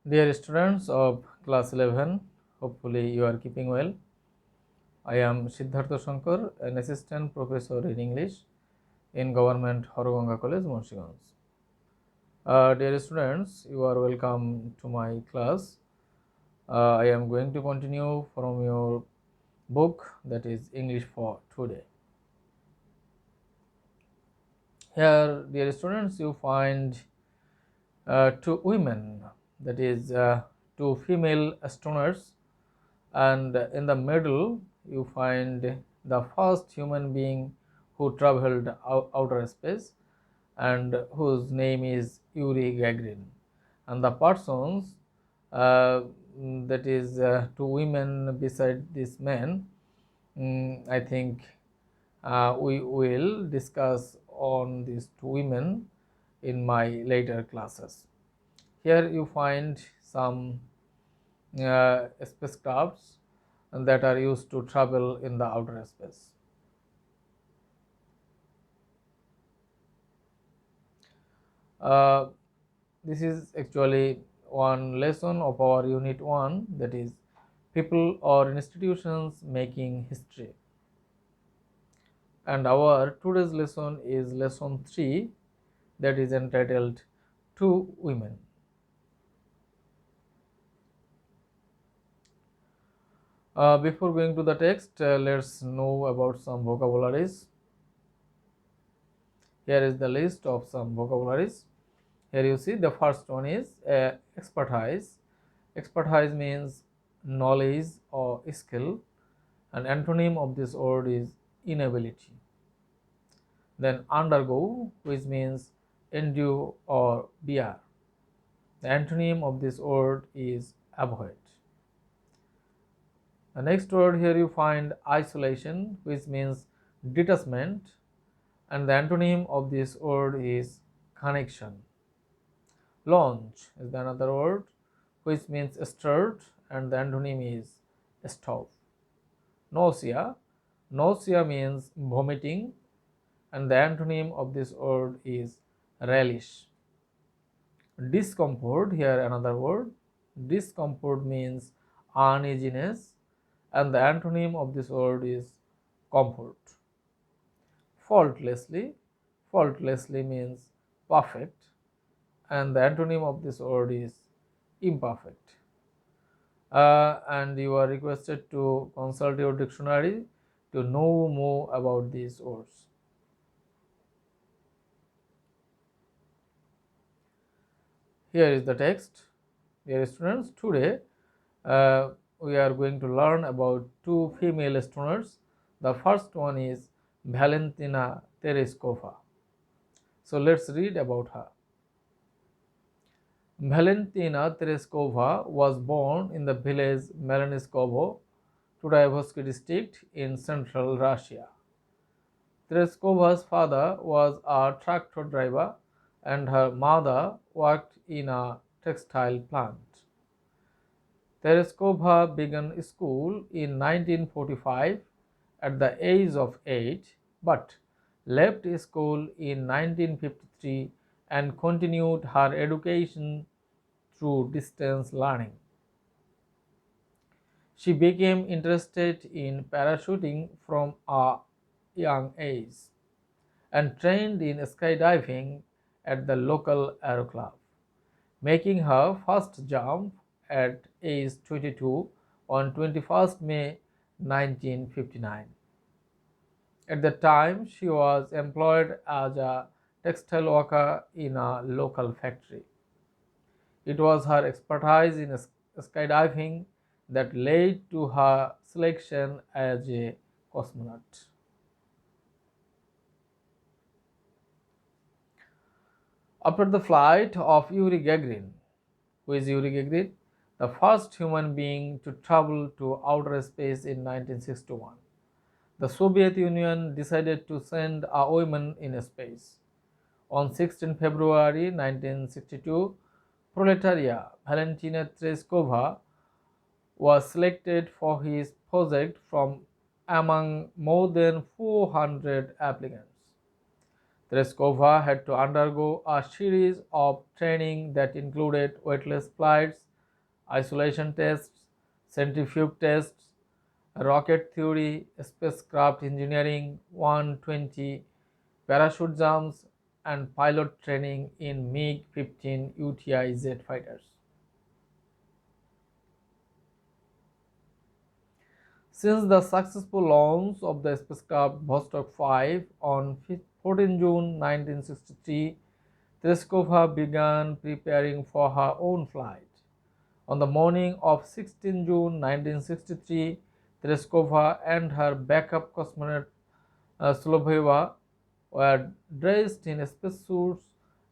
Dear students of class 11, hopefully you are keeping well. I am Siddhartha Shankar, an assistant professor in English in Government Horoganga College, Munshiganj. Dear students, you are welcome to my class. I am going to continue from your book, that is English for Today. Here, dear students, you find two women, that is two female astronomers, and in the middle you find the first human being who traveled outer space and whose name is Yuri Gagarin, and the persons, uh, that is two women beside this man. I think we will discuss on these two women in my later classes. Here you find some spacecrafts that are used to travel in the outer space. Uh, this is actually one lesson of our unit 1, that is people or institutions making history, and our today's lesson is lesson 3, that is entitled Two Women. Before going to the text, let's know about some vocabularies. Here is the list of some vocabularies. Here you see the first one is expertise. Expertise means knowledge or skill. An antonym of this word is inability. Then undergo, which means endure or bear. The antonym of this word is avoid. The next word here you find isolation, which means detachment, and the antonym of this word is connection. Launch is the another word which means start, and the antonym is stop. Nausea. Nausea means vomiting, and the antonym of this word is relish. Discomfort, here another word. Discomfort means uneasiness, and the antonym of this word is comfort. Faultlessly. Faultlessly means perfect, and the antonym of this word is imperfect. And you are requested to consult your dictionary to know more about these words. Here is the text. Dear students, today we are going to learn about two female astronomers. The first one is Valentina Tereshkova. So let's read about her. Valentina Tereshkova was born in the village Melaniskovo, Turaevsky district in central Russia. Tereskova's father was a tractor driver and her mother worked in a textile plant. Tereskova began school in 1945 at the age of 8, but left school in 1953 and continued her education through distance learning. She became interested in parachuting from a young age and trained in skydiving at the local aero club, making her first jump at age 22 on 21st May 1959. At the time, she was employed as a textile worker in a local factory. It was her expertise in skydiving that led to her selection as a cosmonaut. After the flight of Yuri Gagarin, who is Yuri Gagarin, the first human being to travel to outer space in 1961, the Soviet Union decided to send a woman in space. On 16 February 1962, Proletaria Valentina Tereshkova was selected for his project from among more than 400 applicants. Tereshkova had to undergo a series of training that included weightless flights, isolation tests, centrifuge tests, rocket theory, spacecraft engineering, 120 parachute jumps, and pilot training in MiG-15 UTI jet fighters. Since the successful launch of the spacecraft Vostok 5 on 14 June 1963, Tereskova began preparing for her own flight. On the morning of 16 June 1963, Tereskova and her backup cosmonaut Soloveyeva were dressed in spacesuits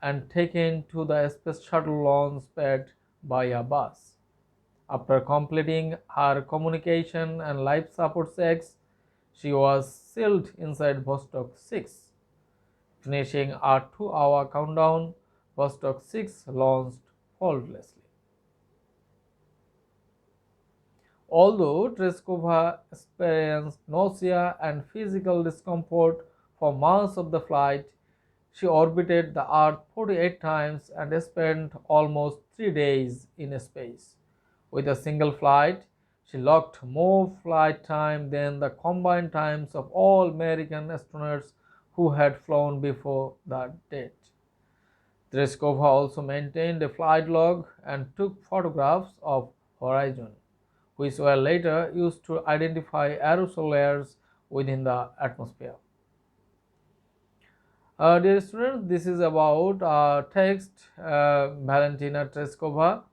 and taken to the space shuttle launch pad by a bus. After completing her communication and life support checks, she was sealed inside Vostok 6. Finishing a 2-hour countdown, Vostok 6 launched faultlessly. Although Tereskova experienced nausea and physical discomfort for months of the flight, she orbited the Earth 48 times and spent almost 3 days in space. With a single flight, she logged more flight time than the combined times of all American astronauts who had flown before that date. Tereskova also maintained a flight log and took photographs of horizon, which were later used to identify aerosol layers within the atmosphere. Dear students, this is about text Valentina Tereskova.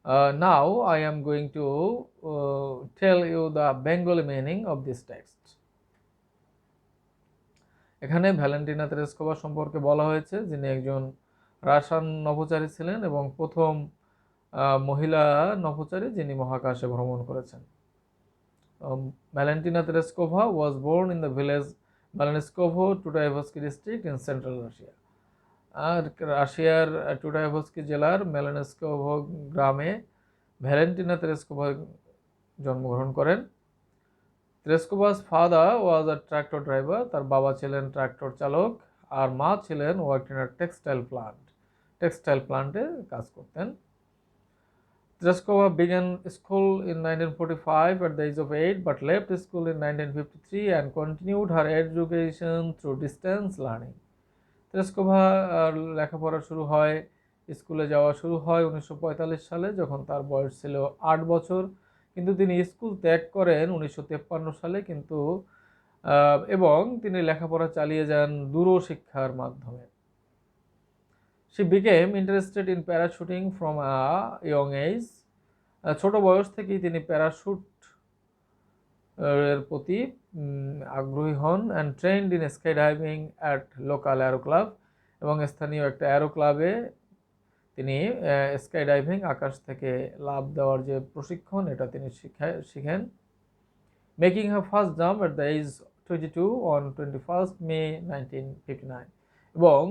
Now I am going to tell you the Bengali meaning of this text. এখানে Valentina Tereshkova সম্পর্কে বলা হয়েছে, যিনি একজন Russian নভোচারী ছিলেন এবং প্রথম মহিলা নভোচারী যিনি মহাকাশে ভ্রমণ করেছেন। Valentina Tereskova was born in the village Melanskovo, Tutaevsky district in central Russia. রাশিয়ার টুটায়েভস্কি জেলার মেলানস্কোভ গ্রামে ভ্যালেন্টিনা তেরেস্কোভা জন্মগ্রহণ করেন। Tereshkova's father was a tractor driver, তার বাবা ছিলেন ট্রাক্টর চালক আর মা ছিলেন ওয়ার্কিং আ টেক্সটাইল প্লান্টে কাজ করতেন। Tereskova began school in 1945 at the age of 8 but left school in 1953 and continued her education through distance learning. Tereshkova লেখাপড়া শুরু হয়, স্কুলে যাওয়া শুরু হয় 1945 সালে, যখন তার বয়স ছিল 8 বছর, কিন্তু তিনি স্কুল ত্যাগ করেন 1953 সালে এবং তিনি লেখাপড়া চালিয়ে যান দূরশিক্ষার মাধ্যমে। She became interested in parachuting from a young age. ছোট বয়স থেকেই তিনি প্যারাশুট এর প্রতি আগ্রহী হন and trained in skydiving at local aero club, এবং স্থানীয় একটা অ্যারো ক্লাবে তিনি স্কাইডাইভিং আকাশ থেকে লাফ দেওয়ার যে প্রশিক্ষণ এটা তিনি শিখেন। Making her first jump at the age 22 on 21st May 1959, এবং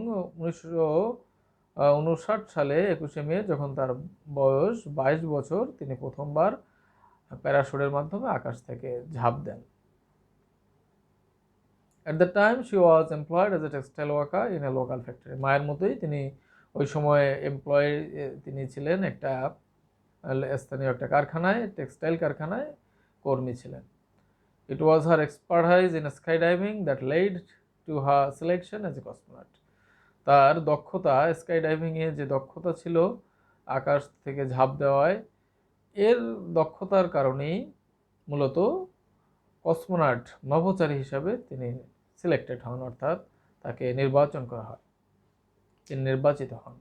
1959 সালে 21শে মে যখন তার বয়স 22 বছর, তিনি প্রথমবার প্যারাশুটের মাধ্যমে আকাশ থেকে ঝাঁপ দেন। At the time she was employed as a textile worker in a local factory. মায়ের মতোই তিনি ওই সময় তিনি ছিলেন একটা স্থানীয় একটা কারখানায়, টেক্সটাইল কারখানায় কর্মী ছিলেন। It was her expertise in skydiving that led to her selection as a cosmonaut. তার দক্ষতা, স্কাইডাইভিংয়ে যে দক্ষতা ছিল আকাশ থেকে ঝাঁপ দেওয়ায়, এর দক্ষতার কারণেই মূলত কসমোনাট নভোচারী হিসাবে তিনি সিলেক্টেড হন, অর্থাৎ তাকে নির্বাচন করা হয়, তিনি নির্বাচিত হন।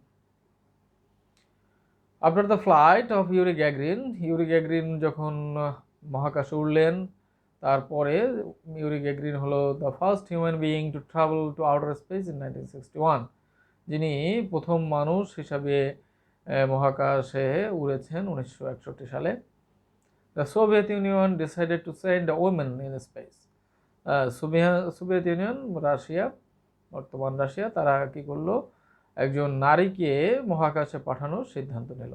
After the flight of Yuri Gagarin যখন মহাকাশে উড়লেন, তারপরে ইউরি গ্যাগরিন হলো the first human being to travel to outer space in 1961, যিনি প্রথম মানুষ হিসাবে মহাকাশে উড়েছেন 1961 সালে। The Soviet Union decided to send a woman in space. Soviet union, Russia, বর্তমান রাশিয়া, তারা কি করলো, একজন নারীকে মহাকাশে পাঠানোর সিদ্ধান্ত নিল।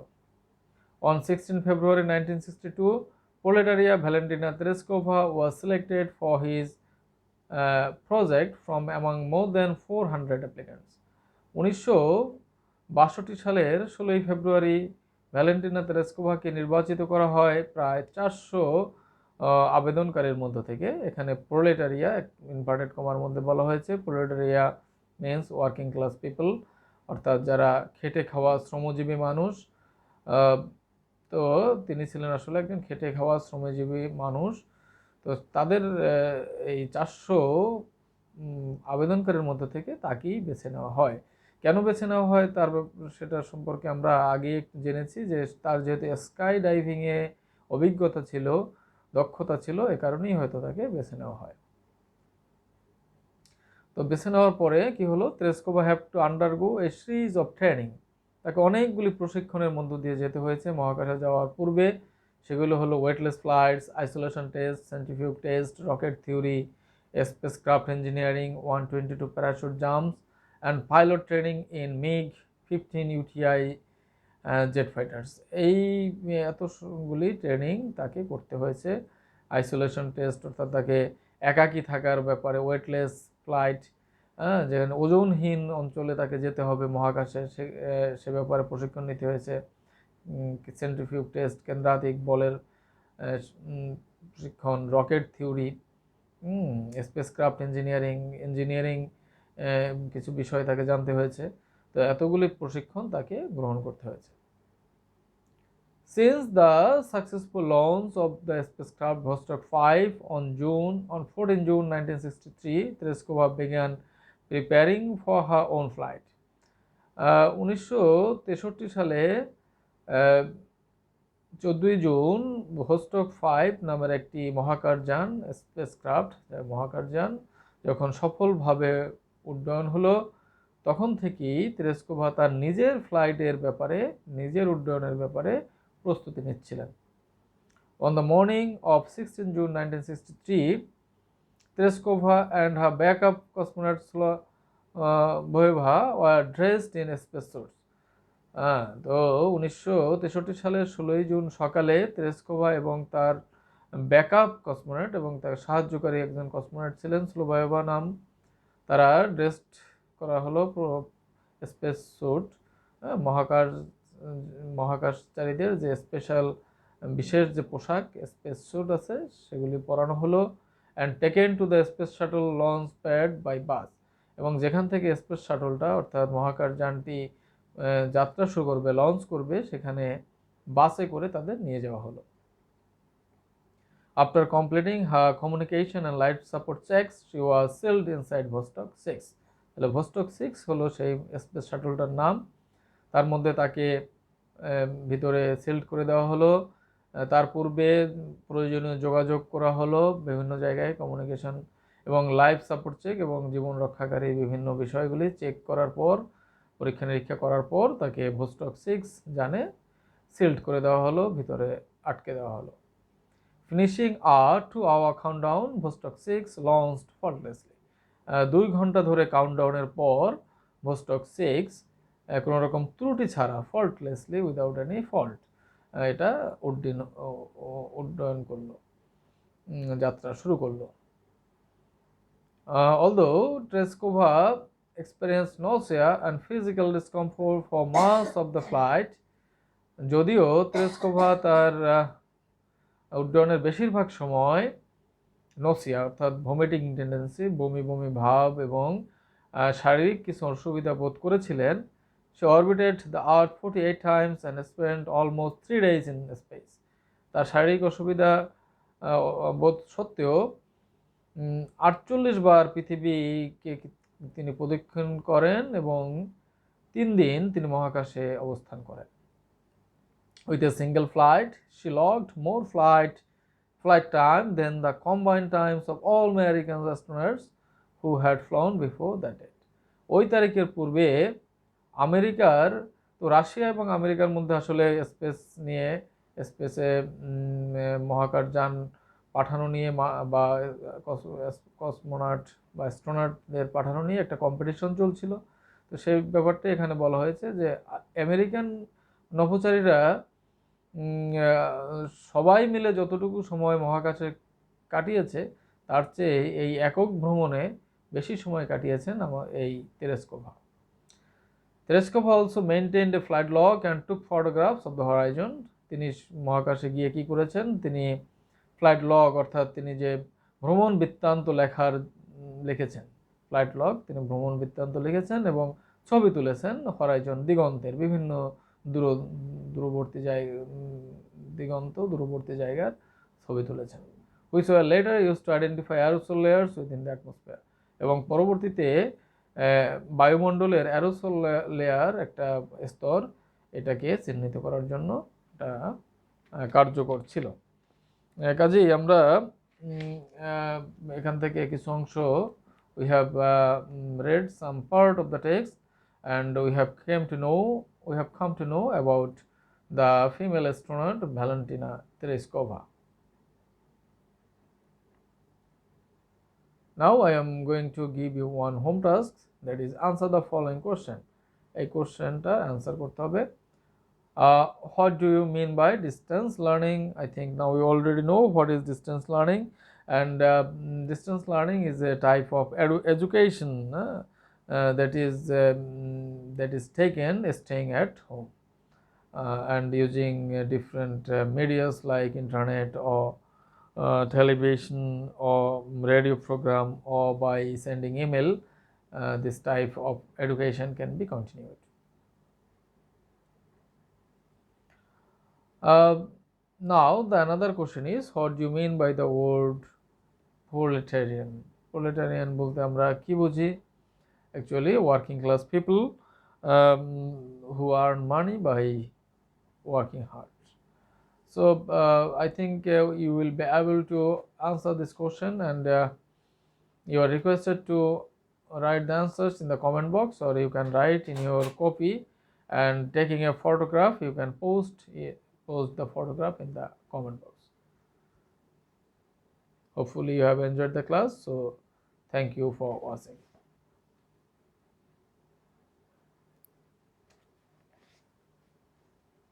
On 16 February 1962, Proletaria Valentina Tereskova was selected for his project from among more than 400 applicants. 1962 সালের 16 ফেব্রুয়ারি ভ্যালেন্টিনা তেরেস্কোভাকে নির্বাচিত করা হয় প্রায় 400 আবেদনকারীর মধ্য থেকে। এখানে প্রোলেটারিয়া, ইনভার্টেড কমার মধ্যে বলা হয়েছে, প্রোলেটারিয়া মিন্স ওয়ার্কিং ক্লাস পিপল, অর্থাৎ যারা খেটে খাওয়া শ্রমজীবী মানুষ। তো তিনি ছিলেন আসলে একজন খেটে খাওয়া শ্রমজীবী মানুষ। তো তাদের এই 400 আবেদনকারীর মধ্যে থেকে তাকেই বেছে নেওয়া হয়। কেন বেছে নেওয়া হয় সেটা সম্পর্কে আমরা আগেই জেনেছি, যে তার যেহেতু স্কাই ডাইভিংয়ে অভিজ্ঞতা ছিল, দক্ষতা ছিল, এ কারণেই হয়তো তাকে বেছে নেওয়া হয়। তো বেছে নেওয়ার পরে কি হলো, Tereshkova have to undergo A series of training. তাকে অনেকগুলি প্রশিক্ষণের মধ্য দিয়ে যেতে হয়েছে মহাকাশে যাওয়ার পূর্বে। সেগুলো হলো weightless flights, isolation test, centrifuge test, rocket theory, spacecraft engineering, 122 parachute jumps and pilot training in MiG-15 UTI jet fighters. এই এতগুলি ট্রেনিং তাকে করতে হয়েছে। আইসোলেশন টেস্ট, অর্থাৎ তাকে একাকী থাকার ব্যাপারে, ওয়েটলেস ফ্লাইট, যেখানে ওজনহীন অঞ্চলে তাকে যেতে হবে মহাকাশে, সে ব্যাপারে প্রশিক্ষণ নিতে হয়েছে। সেন্ট্রিফিউগ টেস্ট, কেন্দ্রাতিক বলের প্রশিক্ষণ, রকেট থিওরি, স্পেসক্রাফট ইঞ্জিনিয়ারিং কিছু বিষয় তাকে জানতে হয়েছে। তো এতগুলি প্রশিক্ষণ তাকে গ্রহণ করতে হয়েছে। Since the successful launch of the spacecraft Vostok 5 on 14 June 1963, Tereskova began preparing for her own flight. 1963 সালে 14 জুন ভোস্টক 5 নামের একটি মহাকাশযান, স্পেসক্রাফট মহাকাশযান যখন সফলভাবে উড্ডয়ন হলো, তখন থেকেই তেরেস্কোভা তার নিজের ফ্লাইটের ব্যাপারে, নিজের উড্ডয়নের ব্যাপারে প্রস্তুতি নিচ্ছিলেন। On the morning of 16 June 1963, Tereskova and her backup cosmonaut Sloboeva were dressed in spacesuits. তো 1963 সালের 16 জুন সকালে তেরেস্কোভা এবং তার ব্যাকআপ কসমোনট এবং তার সাহায্যকারী একজন কসমোনট ছিলেন স্লোবোয়েভা নাম, তারা ড্রেসড করা হলো স্পেস স্যুট, মহাকাশচারীদের যে বিশেষ যে পোশাক স্পেস স্যুট আছে সেগুলি পরানো হলো। And taken to the space shuttle launch pad by bus, এবং যেখান থেকে স্পেস শাটলটা অর্থাৎ মহাকাশযানটি যাত্রা শুরু করবে, লঞ্চ করবে, সেখানে বাসে করে তাদের নিয়ে যাওয়া হলো। After completing her communication and life support checks, she was sealed inside Vostok 6. তাহলে Vostok 6 হলো সেই স্পেস শাটলটার নাম। তার মধ্যে তাকে ভিতরে সিল্ড করে দেওয়া হলো। তার পূর্বে প্রয়োজনীয় যোগাযোগ করা হলো বিভিন্ন জায়গায়, কমিউনিকেশন এবং লাইফ সাপোর্ট চেক এবং জীবন রক্ষাকারী বিভিন্ন বিষয়গুলি চেক করার পর, পরীক্ষা নিরীক্ষা করার পর তাকে ভোস্টক 6 জানে সিল্ড করে দেওয়া হলো, ভিতরে আটকে দেওয়া হলো। ফিনিশিং আ 2-hour কাউন্টডাউন, ভোস্টক 6 লঞ্চড ফল্টলেসলি। 2 ঘন্টা ধরে কাউন্টডাউনের পর ভোস্টক 6 কোনো রকম ত্রুটি ছাড়া, ফল্টলেসলি, উইদাউট এনি ফল্ট, এটা উড্ডয়ন করলো, যাত্রা শুরু করলো। Although Tereskova experienced nausea and physical discomfort for most of the flight, যদিও তেরেস্কোভা তার উড্ডয়নের বেশিরভাগ সময় নসিয়া অর্থাৎ ভমিটিং টেন্ডেন্সি, বমি বমি ভাব এবং শারীরিক কিছু অসুবিধা বোধ করেছিলেন, she orbited the Earth 48 times and spent almost 3 days in space. তার শারীরিক অসুবিধা বোধ সত্ত্বেও 48 বার পৃথিবীকে তিনি প্রদক্ষিণ করেন এবং 3 দিন তিনি মহাকাশে অবস্থান করেন। With a single flight, she logged more flight time than the combined times of all American astronauts who had flown before that date. ওই তারিখের পূর্বে আমেরিকার, তো রাশিয়া এবং আমেরিকার মধ্যে আসলে স্পেসে মহাকাশযান পাঠানো নিয়ে বা কসমোনট বা অ্যাস্ট্রোনটদের পাঠানো নিয়ে একটা কম্পিটিশন চলছিল। তো সেই ব্যাপারটা এখানে বলা হয়েছে যে আমেরিকান নভোচারীরা সবাই মিলে যতটুকু সময় মহাকাশে কাটিয়েছে তার চেয়ে এই একক ভ্রমণে বেশি সময় কাটিয়েছেন এই Tereshkova. Tereshkov also maintained a flight log and took photographs of the horizon. তিনি মহাকাশে গিয়ে কি করেছেন, তিনি ফ্লাইট লগ অর্থাৎ তিনি যে ভ্রমণ বৃত্তান্ত লিখেছেন, ফ্লাইট লগ, তিনি ভ্রমণ বৃত্তান্ত লিখেছেন এবং ছবি তুলেছেন হরাইজন দিগন্তের বিভিন্ন দূরবর্তী জায়গার ছবি তুলেছেন, which were later used to identify aerosol layers within the atmosphere, এবং পরবর্তীতে বায়ুমণ্ডলের অ্যারোসল লেয়ার একটা স্তর, এটাকে চিহ্নিত করার জন্য এটা কার্যকর ছিল। কাজেই আমরা এখান থেকে কিছু অংশ we have read some part of the text and we have come to know about the female astronaut Valentina Tereshkova. Now I am going to give you one home task, that is answer the following question. এই কোশ্চেনটা answer করতে হবে। What do you mean by distance learning? I think now we already know what is distance learning, and distance learning is a type of education that is taken staying at home and using different medias like internet or television or radio program or by sending email. This type of education can be continued. Now the another question is, what do you mean by the word proletarian? Proletarian bolte amra ki bujhi? Actually working class people who earn money by working hard. So I think you will be able to answer this question, and you are requested to write the answers in the comment box, or you can write in your copy, and taking a photograph you can post the photograph in the comment box. Hopefully you have enjoyed the class, so thank you for watching.